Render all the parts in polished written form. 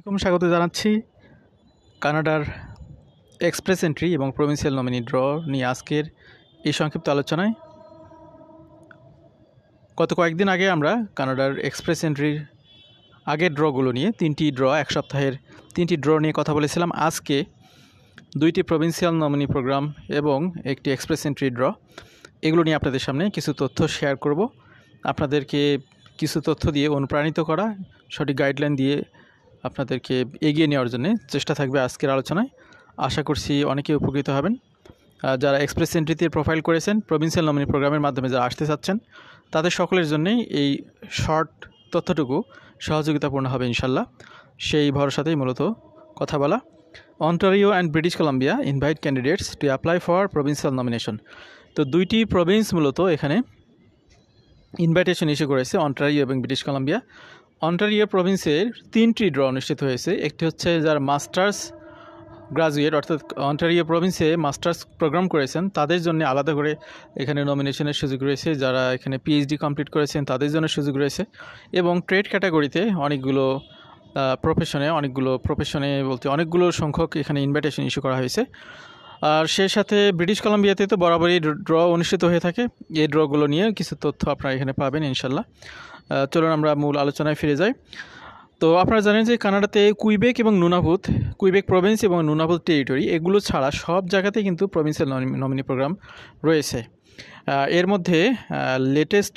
স্বাগত জানাচ্ছি কানাডার এক্সপ্রেস এন্ট্রি এবং প্রভিন্সিয়াল নমিনি ড্র নিয়ে আজকের এই সংক্ষিপ্ত আলোচনায়। গত কয়েকদিন আগে আমরা কানাডার এক্সপ্রেস এন্ট্রির আগের ড্রগুলো নিয়ে এক সপ্তাহের তিনটি ড্র নিয়ে কথা বলেছিলাম। আজকে দুইটি প্রভিন্সিয়াল নমিনি প্রোগ্রাম এবং একটি এক্সপ্রেস এন্ট্রি ড্র, এগুলো নিয়ে আপনাদের সামনে কিছু তথ্য শেয়ার করব। আপনাদেরকে কিছু তথ্য দিয়ে অনুপ্রাণিত করা, সঠিক গাইডলাইন দিয়ে আপনাদেরকে এগিয়ে নেওয়ার জন্য চেষ্টা থাকবে আজকের আলোচনায়। আশা করছি অনেকেই উপকৃত হবেন। যারা এক্সপ্রেস এন্ট্রিতে প্রোফাইল করেছেন, প্রভিন্সিয়াল নমিনি প্রোগ্রামের মাধ্যমে যারা আসতে চাচ্ছেন, তাদের সকলের জন্যই এই শর্ট তথ্যটুকু সহযোগিতাপূর্ণ হবে ইনশাল্লাহ। সেই ভরসাতেই মূলত কথা বলা। Ontario and British Columbia invite candidates to apply for provincial nomination. তো দুইটি প্রভিন্স মূলত এখানে ইনভাইটেশন ইস্যু করেছে, অন্টারিও এবং ব্রিটিশ কলাম্বিয়া। অন্টারিও প্রভিন্সের তিনটি ড্র অনুষ্ঠিত হয়েছে। একটি হচ্ছে যারা মাস্টার্স গ্রাজুয়েট, অর্থাৎ অন্টারিও প্রভিন্সে মাস্টার্স প্রোগ্রাম করেছেন তাদের জন্য আলাদা করে এখানে নমিনেশনের সুযোগ রয়েছে। যারা এখানে পিএইচডি কমপ্লিট করেছেন তাদের জন্য সুযোগ রয়েছে। এবং ট্রেড ক্যাটাগরিতে অনেকগুলো প্রফেশনে বলতে অনেকগুলো সংখ্যক এখানে ইনভাইটেশন ইস্যু করা হয়েছে। আর সেই সাথে ব্রিটিশ কলাম্বিয়াতে তো বরাবরই ড্র অনুষ্ঠিত হয়ে থাকে। এই ড্রগুলো নিয়ে কিছু তথ্য আপনারা এখানে পাবেন ইনশাল্লাহ। চলুন আমরা মূল আলোচনায় ফিরে যাই। তো আপনারা জানেন যে কানাডাতে কুইবেক এবং নুনাভুত, কুইবেক প্রভিন্স এবং নুনাভুত টেরিটরি, এগুলো ছাড়া সব জায়গাতেই কিন্তু প্রভিন্সিয়াল নমিনি প্রোগ্রাম রয়েছে। এর মধ্যে লেটেস্ট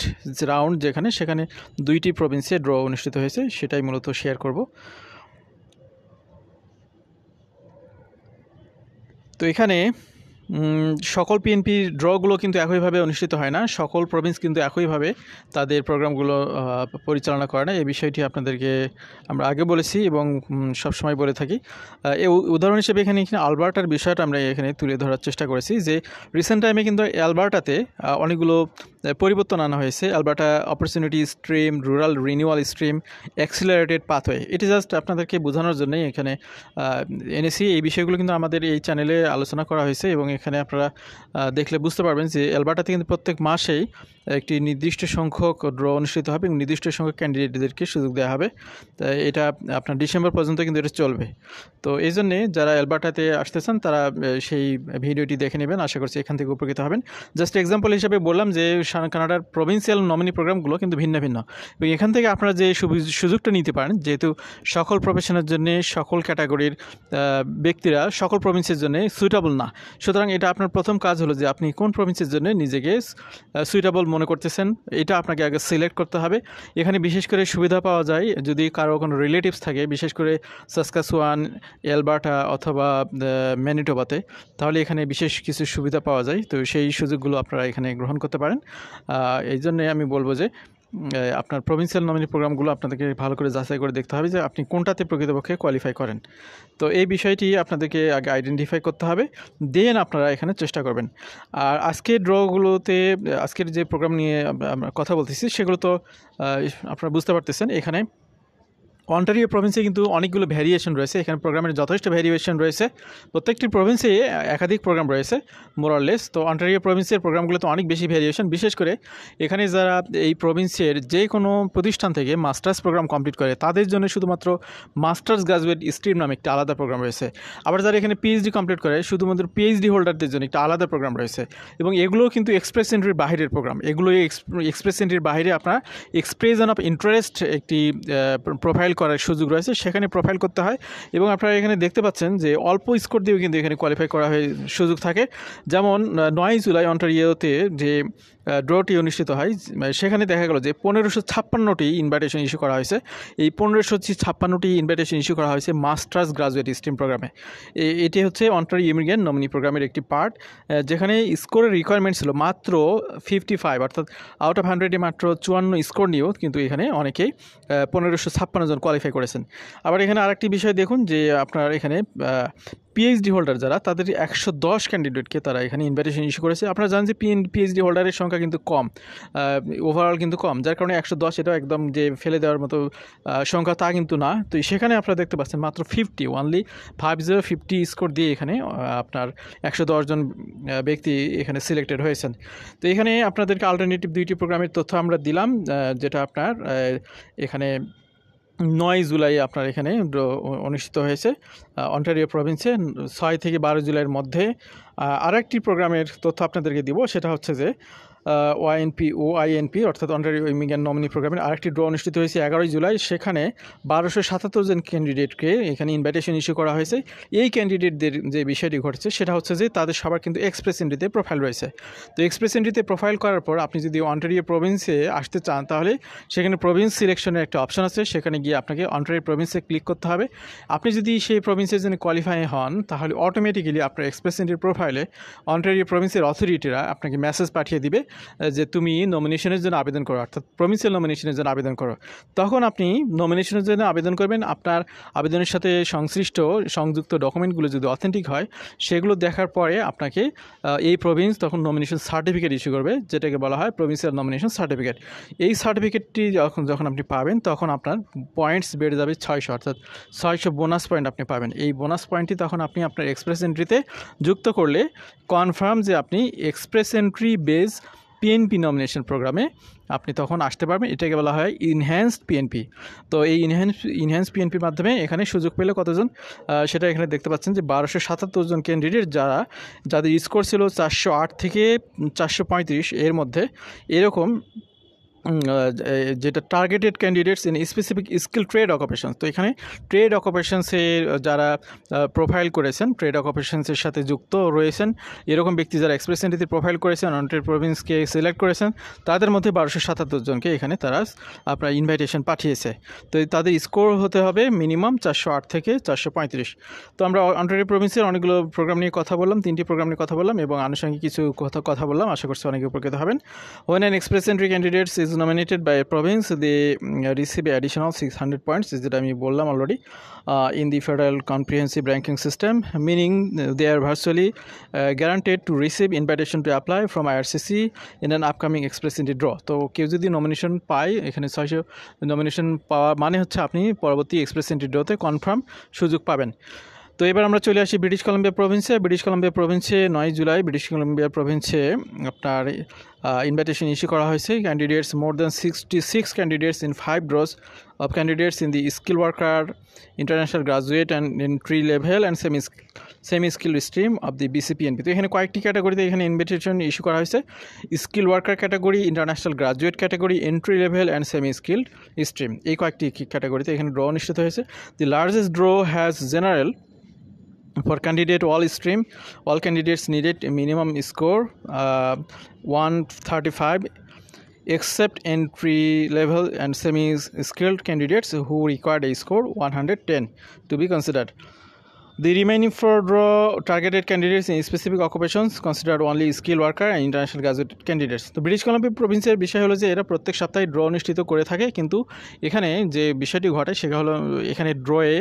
রাউন্ড সেখানে দুইটি প্রভিন্সে ড্র অনুষ্ঠিত হয়েছে, সেটাই মূলত শেয়ার করব। তো এখানে সকল পিএনপি ড্রগুলো কিন্তু একইভাবে অনুষ্ঠিত হয় না, সকল প্রভিন্স কিন্তু একইভাবে তাদের প্রোগ্রামগুলো পরিচালনা করে না। এই বিষয়টি আপনাদেরকে আমরা আগে বলেছি এবং সবসময় বলে থাকি। উদাহরণ হিসেবে এখানে আলবার্টার বিষয়টা আমরা এখানে তুলে ধরার চেষ্টা করেছি যে রিসেন্ট টাইমে কিন্তু অ্যালবার্টাতে অনেকগুলো পরিবর্তন আনা হয়েছে। Alberta opportunity stream, rural renewal stream, accelerated pathway, এটি জাস্ট আপনাদেরকে বোঝানোর জন্যই এখানে এনেছি। এই বিষয়গুলো কিন্তু আমাদের এই চ্যানেলে আলোচনা করা হয়েছে এবং এখানে আপনারা দেখলে বুঝতে পারবেন যে অ্যালবার্টাতে কিন্তু প্রত্যেক মাসেই একটি নির্দিষ্ট সংখ্যক ড্র অনুষ্ঠিত হবে এবং নির্দিষ্ট সংখ্যক ক্যান্ডিডেটদেরকে সুযোগ দেওয়া হবে। এটা আপনার ডিসেম্বর পর্যন্ত কিন্তু এটা চলবে। তো এই জন্যে যারা অ্যালবার্টাতে আসতেছেন তারা সেই ভিডিওটি দেখে নেবেন, আশা করছি এখান থেকে উপকৃত হবেন। জাস্ট এক্সাম্পল হিসাবে বললাম যে কানাডার প্রভিন্সিয়াল নমিনি প্রোগ্রামগুলো কিন্তু ভিন্ন ভিন্ন এবং এখান থেকে আপনারা যে সুযোগটা নিতে পারেন, যেহেতু সকল প্রফেশনের জন্য সকল ক্যাটাগরির ব্যক্তিরা সকল প্রভিন্সের জন্য সুইটেবল না, সুতরাং এটা আপনার প্রথম কাজ হলো যে আপনি কোন প্রভিন্সের জন্য নিজেকে সুইটেবল মনে করতেছেন, এটা আপনাকে আগে সিলেক্ট করতে হবে। এখানে বিশেষ করে সুবিধা পাওয়া যায় যদি কারো কোনো রিলেটিভস থাকে, বিশেষ করে সাসকাচুয়ান, অ্যালবার্টা অথবা ম্যানিটোবাতে, তাহলে এখানে বিশেষ কিছু সুবিধা পাওয়া যায়। তো সেই সুযোগগুলো আপনারা এখানে গ্রহণ করতে পারেন। এই জন্যে আমি বলবো যে আপনার প্রভিন্সিয়াল নমিনি প্রোগ্রামগুলো আপনাদেরকে ভালো করে যাচাই করে দেখতে হবে যে আপনি কোনটাতে প্রকৃতপক্ষে কোয়ালিফাই করেন। তো এই বিষয়টি আপনাদেরকে আগে আইডেন্টিফাই করতে হবে, দেন আপনারা এখানে চেষ্টা করবেন। আর আজকের ড্রগুলোতে, আজকের যে প্রোগ্রাম নিয়ে আমরা কথা বলতেছি সেগুলো তো আপনারা বুঝতে পারতেছেন। এখানে অন্টারিও প্রভিন্সে কিন্তু অনেকগুলো ভ্যারিয়েশন রয়েছে, এখানে প্রোগ্রামের যথেষ্ট ভ্যারিয়েশন রয়েছে। প্রত্যেকটি প্রভিন্সে একাধিক প্রোগ্রাম রয়েছে মোরাললেস। তো অন্টারিও প্রভিন্সের প্রোগ্রামগুলোতে অনেক বেশি ভ্যারিয়েশন, বিশেষ করে এখানে যারা এই প্রভিন্সের যে কোনো প্রতিষ্ঠান থেকে মাস্টার্স প্রোগ্রাম কমপ্লিট করে তাদের জন্য শুধুমাত্র মাস্টার্স গ্রাজুয়েট স্ট্রিম নামে একটা আলাদা প্রোগ্রাম রয়েছে। আবার যারা এখানে পিএইচডি কমপ্লিট করে শুধুমাত্র পিএইচডি হোল্ডারদের জন্য একটা আলাদা প্রোগ্রাম রয়েছে। এবং এগুলোও কিন্তু এক্সপ্রেস এন্ট্রির বাইরের প্রোগ্রাম। এগুলো এক্সপ্রেস এন্ট্রির বাইরে আপনার এক্সপ্রেশন অফ ইন্টারেস্ট একটি প্রোফাইল করার সুযোগ রয়েছে, সেখানে প্রোফাইল করতে হয়। এবং আপনারা এখানে দেখতে পাচ্ছেন যে অল্প স্কোর দিয়েও কিন্তু এখানে কোয়ালিফাই করা হয়ে সুযোগ থাকে। যেমন 9 জুলাই অন্টারিওতে যে ড্রটি অনুষ্ঠিত হয় সেখানে দেখা গেল যে 1556টি ইনভাইটেশন ইস্যু করা হয়েছে। এই 1556টি ইনভাইটেশন ইস্যু করা হয়েছে মাস্টার্স গ্রাজুয়েট স্ট্রিম প্রোগ্রামে। এটি হচ্ছে অন্টারিও ইমিগ্রেন্ট নমিনি প্রোগ্রামের একটি পার্ট, যেখানে স্কোরের রিকোয়ারমেন্ট ছিল মাত্র 55, অর্থাৎ আউট অফ 100-এ মাত্র 54 স্কোর নিয়েও কিন্তু এখানে অনেকেই 1556 জন কোয়ালিফাই করেছেন। আবার এখানে আরেকটি বিষয় দেখুন যে আপনার এখানে পিএইচডি হোল্ডার যারা, তাদের 110 ক্যান্ডিডেটকে তারা এখানে ইনভাইটেশন ইস্যু করেছে। আপনারা জানেন যে পিএইচডি হোল্ডারের সংখ্যা কিন্তু কম, ওভারঅল কিন্তু কম, যার কারণে 110 এটাও একদম যে ফেলে দেওয়ার মতো সংখ্যা তা কিন্তু না। তো সেখানে আপনারা দেখতে পাচ্ছেন মাত্র 50 স্কোর দিয়ে এখানে আপনার 110 জন ব্যক্তি এখানে সিলেক্টেড হয়েছেন। তো এখানে আপনাদেরকে অল্টারনেটিভ দুইটি প্রোগ্রামের তথ্য আমরা দিলাম, যেটা আপনার এখানে 9 জুলাই আপনার এখানে ড্র অনুষ্ঠিত হয়েছে অন্টারিও প্রভিন্সে 6 থেকে 12 জুলাইয়ের মধ্যে। আরেকটি প্রোগ্রামের তথ্য আপনাদেরকে দিব, সেটা হচ্ছে যে ওআইএনপি অর্থাৎ অন্টারিও ইমিগ্রেন্ট নমিনি প্রোগ্রামের আরেকটি ড্র অনুষ্ঠিত হয়েছে 11 জুলাই। সেখানে 1277 জন ক্যান্ডিডেটকে এখানে ইনভাইটেশন ইস্যু করা হয়েছে। এই ক্যান্ডিডেটদের যে বিষয়টি ঘটেছে সেটা হচ্ছে যে তাদের সবার কিন্তু এক্সপ্রেস এন্ট্রিতে প্রোফাইল রয়েছে। তো এক্সপ্রেস এন্ট্রিতে প্রোফাইল করার পর আপনি যদি অন্টারিও প্রভিন্সে আসতে চান তাহলে সেখানে প্রভিন্স সিলেকশনের একটা অপশন আছে, সেখানে গিয়ে আপনাকে অন্টারিও প্রভিন্সে ক্লিক করতে হবে। আপনি যদি সেই প্রভিন্সের জন্য কোয়ালিফাই হন তাহলে অটোমেটিক্যালি আপনার এক্সপ্রেস এন্ট্রির প্রোফাইলে অন্টারিও প্রভিন্সের অথরিটিরা আপনাকে মেসেজ পাঠিয়ে দিবে যে তুমি নমিনেশনের জন্য আবেদন করো, অর্থাৎ প্রভিন্সিয়াল নমিনেশনের জন্য আবেদন করো। তখন আপনি নমিনেশনের জন্য আবেদন করবেন। আপনার আবেদনের সাথে সংযুক্ত ডকুমেন্টগুলো যদি অথেন্টিক হয় সেগুলো দেখার পরে আপনাকে এই প্রভিন্স তখন নমিনেশন সার্টিফিকেট ইস্যু করবে, যেটাকে বলা হয় প্রভিন্সিয়াল নমিনেশন সার্টিফিকেট। এই সার্টিফিকেটটি যখন আপনি পাবেন তখন আপনার পয়েন্টস বেড়ে যাবে 600, অর্থাৎ 600 বোনাস পয়েন্ট আপনি পাবেন। এই বোনাস পয়েন্টটি তখন আপনি আপনার এক্সপ্রেস এন্ট্রিতে যুক্ত করলে কনফার্ম যে আপনি express entry base PNP nomination প্রোগ্রামে আপনি তখন আসতে পারবেন। এটাকে বলা হয় ইনহ্যান্সড পিএনপি। তো এই ইনহ্যান্স পিএনপির মাধ্যমে এখানে সুযোগ পেলে কতজন, সেটা এখানে দেখতে পাচ্ছেন যে 1277 জন ক্যান্ডিডেট যাদের স্কোর ছিল 408 থেকে 435 এর মধ্যে, এরকম যেটা targeted candidates in specific skill trade occupations. তো এখানে ট্রেড অকুপেশনসে যারা প্রোফাইল করেছেন, ট্রেড অকুপেশনসের সাথে যুক্ত রয়েছেন এরকম ব্যক্তি যারা এক্সপ্রেস এন্ট্রিতে প্রোফাইল করেছেন, অন্টারিও প্রভিন্সকে সিলেক্ট করেছেন, তাদের মধ্যে 1277 জনকে এখানে তারা আপনার ইনভাইটেশন পাঠিয়েছে। তো তাদের স্কোর হতে হবে মিনিমাম 408 থেকে 435। তো আমরা অন্টারিও প্রভিন্সের অনেকগুলো প্রোগ্রাম নিয়ে কথা বললাম, 3টি প্রোগ্রাম নিয়ে কথা বললাম এবং আনুষঙ্গিক কিছু কথা বললাম। আশা করছি অনেকে উপকৃত হবেন। When an express entry candidate is nominated by a province, they receive additional 600 points, যেটা আমি বললাম already, in the federal comprehensive ranking system, meaning they are virtually guaranteed to receive invitation to apply from IRCC in an upcoming express entry draw. তো কেউ যদি nomination পায়, এখানে 600 nomination পাওয়া মানে হচ্ছে আপনি পরবর্তী এক্সপ্রেস এন্ট্রি ড্রতে কনফার্ম সুযোগ পাবেন। তো এবার আমরা চলে আসি ব্রিটিশ কলাম্বিয়া প্রভিন্সে। ব্রিটিশ কলাম্বিয়া প্রভিন্সে 9 জুলাই ব্রিটিশ কলাম্বিয়া প্রভিন্সে আপনার ইনভাইটেশন ইস্যু করা হয়েছে। Candidates more than 66 candidates in 5 draws of candidates in the skill worker, international graduate and entry level and semi skill stream of the BCPNP. তো এখানে কয়েকটি ক্যাটাগরিতে এখানে ইনভাইটেশন ইস্যু করা হয়েছে। Skill worker category, international graduate category, entry level and semi skill stream, এই কয়েকটি ক্যাটাগরিতে এখানে ড্র অনুষ্ঠিত হয়েছে। The largest draw has general. For candidate all stream, all candidates needed a minimum score 135, except entry level and semi-skilled candidates who required a score 110 to be considered. The remaining 4 draw targeted candidates in specific occupations considered only skilled worker and international graduate candidates. তো British Columbia প্রভিন্সের বিষয় হলো যে এরা প্রত্যেক সপ্তাহে draw অনুষ্ঠিত করে থাকে, কিন্তু এখানে যে বিষয়টি ঘটে সেটা হলো এখানে ড্রয়ে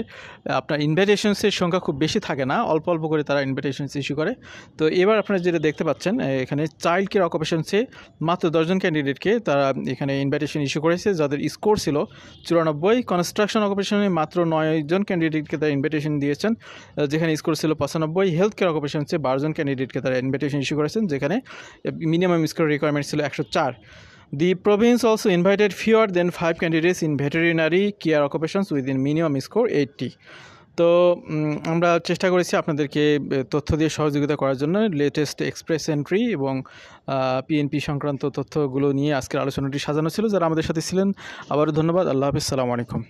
আপনার ইনভাইটেশনসের সংখ্যা খুব বেশি থাকে না, অল্প অল্প করে তারা ইনভাইটেশনস ইস্যু করে। তো এবার আপনারা যেটা দেখতে পাচ্ছেন এখানে চাইল্ড কেয়ার অকুপেশনসে মাত্র 10 জন ক্যান্ডিডেটকে তারা এখানে ইনভাইটেশন ইস্যু করেছে যাদের স্কোর ছিল 94। কনস্ট্রাকশন অকুপেশনে মাত্র 9 জন ক্যান্ডিডেটকে তারা ইনভাইটেশন দিয়েছেন যেখানে স্কোর ছিল 95। হেলথ কেয়ার অকুপেশন হচ্ছে 12 জন ক্যান্ডিডেটকে তারা ইনভাইটেশন ইস্যু করেছেন যেখানে মিনিমাম স্কোর রিকোয়ারমেন্ট ছিল 104। The province also invited fewer than 5 candidates in veterinary care occupations with a minimum score 80. তো আমরা চেষ্টা করেছি আপনাদেরকে তথ্য দিয়ে সহযোগিতা করার জন্য। লেটেস্ট এক্সপ্রেস এন্ট্রি এবং পিএনপি সংক্রান্ত তথ্যগুলো নিয়ে আজকের আলোচনাটি সাজানো ছিল। যারা আমাদের সাথে ছিলেন আবারও ধন্যবাদ। আল্লাহ হাফিজ, সালামু আলাইকুম।